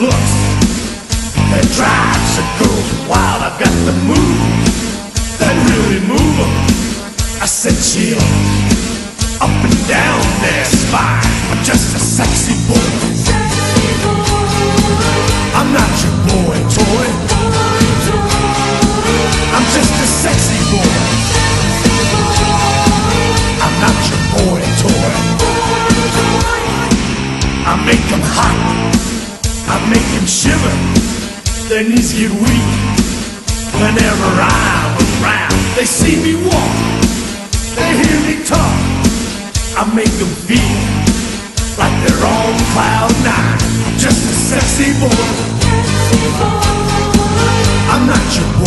looks that drives the girls wild. I've got the moves that really move 'em. I said chill, up and down their spine. I'm just a sexy boy. I'm not your boy toy. I'm just a sexy boy. I'm not your boy toy. I make them hot, I make them shiver. Their knees get weak whenever I'm around. They see me walk, they hear me talk. I make them feel like they're on cloud nine. I'm just a sexy boy.